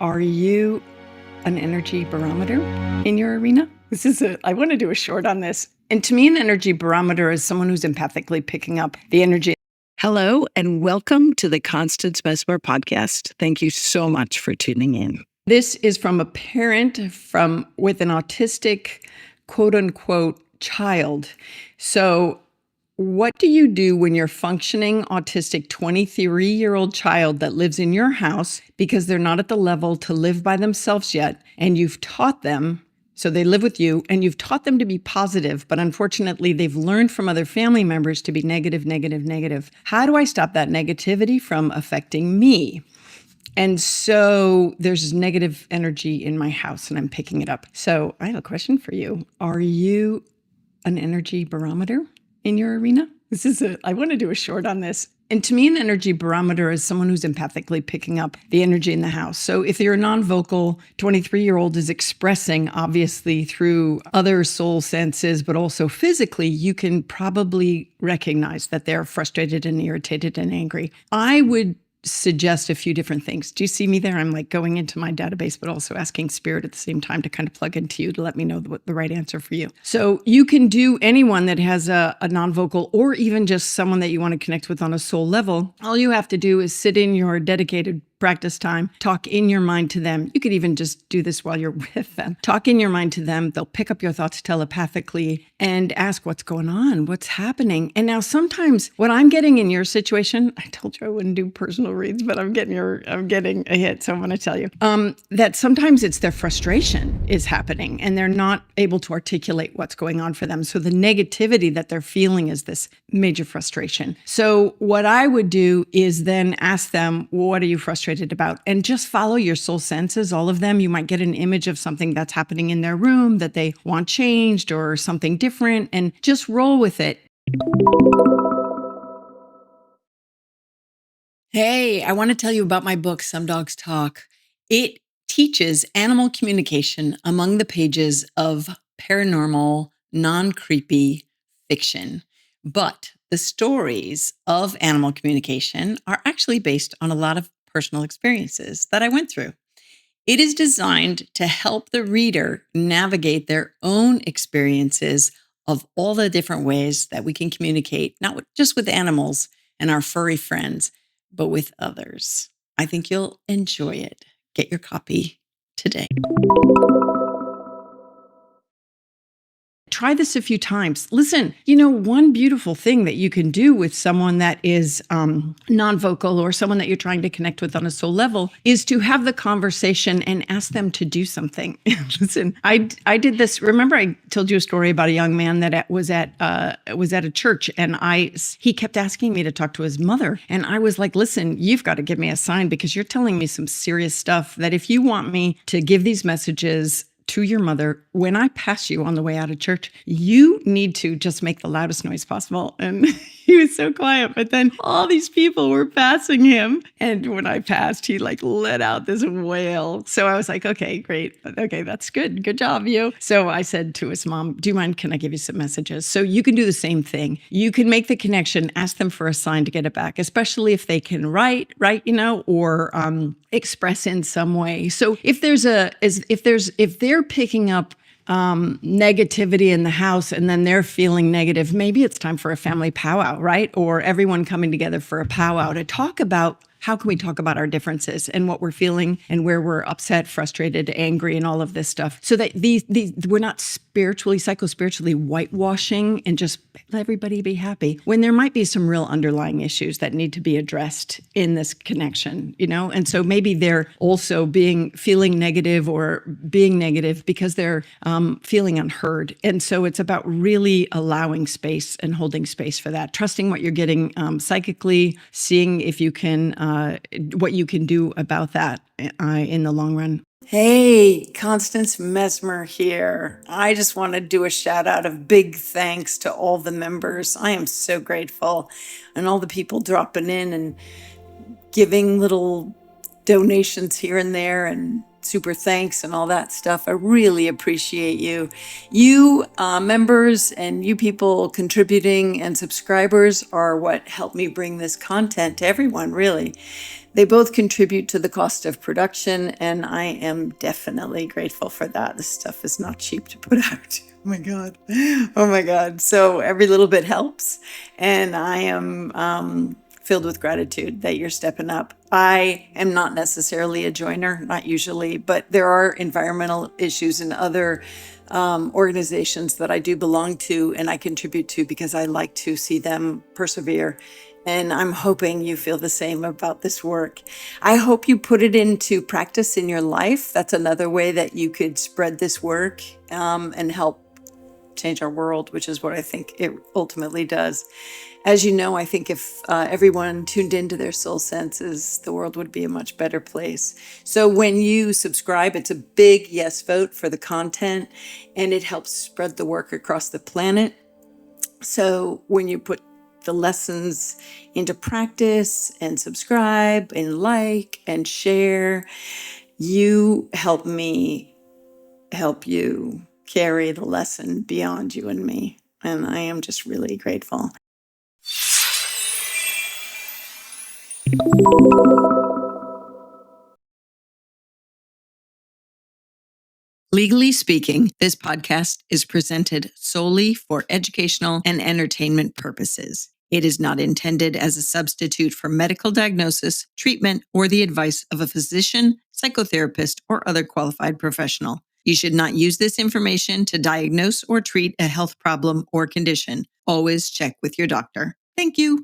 Are you an energy barometer in your arena? I want to do a short on this. And to me, an energy barometer is someone who's empathically picking up the energy. Hello, and welcome to the Constance Messmer Podcast. Thank you so much for tuning in. This is from a parent with an autistic, quote unquote, child. So what do you do when your functioning autistic 23-year-old child that lives in your house because they're not at the level to live by themselves yet, and you've taught them, so they live with you, and you've taught them to be positive, but unfortunately they've learned from other family members to be negative, negative, negative. How do I stop that negativity from affecting me? And so there's negative energy in my house and I'm picking it up. So I have a question for you. Are you an energy barometer in your arena? I want to do a short on this. And to me, an energy barometer is someone who's empathically picking up the energy in the house. So if you're a non-vocal 23-year-old is expressing, obviously through other soul senses, but also physically, you can probably recognize that they're frustrated and irritated and angry. I would suggest a few different things. Do you see me there? I'm like going into my database, but also asking spirit at the same time to kind of plug into you to let me know the right answer for you. So you can do anyone that has a non-vocal or even just someone that you want to connect with on a soul level. All you have to do is sit in your dedicated practice time, talk in your mind to them. You could even just do this while you're with them. Talk in your mind to them. They'll pick up your thoughts telepathically and ask what's going on, what's happening. And now sometimes what I'm getting in your situation, I told you I wouldn't do personal reads, but I'm getting a hit. So I'm going to tell you that sometimes it's their frustration is happening and they're not able to articulate what's going on for them. So the negativity that they're feeling is this major frustration. So what I would do is then ask them, what are you frustrated about? And just follow your soul senses, all of them. You might get an image of something that's happening in their room that they want changed or something different, and just roll with it. Hey, I want to tell you about my book, Some Dogs Talk. It teaches animal communication among the pages of paranormal, non-creepy fiction. But the stories of animal communication are actually based on a lot of personal experiences that I went through. It is designed to help the reader navigate their own experiences of all the different ways that we can communicate, not just with animals and our furry friends, but with others. I think you'll enjoy it. Get your copy today. Try this a few times. Listen, one beautiful thing that you can do with someone that is non-vocal or someone that you're trying to connect with on a soul level is to have the conversation and ask them to do something. Listen, I did this. Remember, I told you a story about a young man that was at a church, and he kept asking me to talk to his mother, and I was like, "Listen, you've got to give me a sign because you're telling me some serious stuff. That if you want me to give these messages to your mother, when I pass you on the way out of church, you need to just make the loudest noise possible." And he was so quiet, but then all these people were passing him. And when I passed, he let out this wail. So I was like, okay, great. Okay, that's good. Good job, you. So I said to his mom, do you mind, can I give you some messages? So you can do the same thing. You can make the connection, ask them for a sign to get it back, especially if they can write, or express in some way. So if they're picking up negativity in the house and then they're feeling negative, maybe it's time for a family powwow, right? Or everyone coming together for a powwow to talk about how can we talk about our differences and what we're feeling and where we're upset, frustrated, angry, and all of this stuff. So that we're not psycho-spiritually whitewashing and just let everybody be happy when there might be some real underlying issues that need to be addressed in this connection, And so maybe they're also feeling negative or being negative because they're feeling unheard. And so it's about really allowing space and holding space for that, trusting what you're getting psychically, seeing if you can what you can do about that in the long run. Hey, Constance Messmer here. I just want to do a shout out of big thanks to all the members. I am so grateful. And all the people dropping in and giving little donations here and there and super thanks and all that stuff. I really appreciate you. You members and you people contributing and subscribers are what helped me bring this content to everyone, really. They both contribute to the cost of production, and I am definitely grateful for that. This stuff is not cheap to put out. Oh my God. Oh my God. So every little bit helps. And I am filled with gratitude that you're stepping up. I am not necessarily a joiner, not usually, but there are environmental issues in other organizations that I do belong to and I contribute to because I like to see them persevere. And I'm hoping you feel the same about this work. I hope you put it into practice in your life. That's another way that you could spread this work and help change our world, which is what I think it ultimately does. As you know, I think if everyone tuned into their soul senses, the world would be a much better place. So when you subscribe, it's a big yes vote for the content, and it helps spread the work across the planet. So when you put the lessons into practice and subscribe and like and share, you help me help you carry the lesson beyond you and me. And I am just really grateful. Legally speaking, this podcast is presented solely for educational and entertainment purposes. It is not intended as a substitute for medical diagnosis, treatment, or the advice of a physician, psychotherapist, or other qualified professional. You should not use this information to diagnose or treat a health problem or condition. Always check with your doctor. Thank you.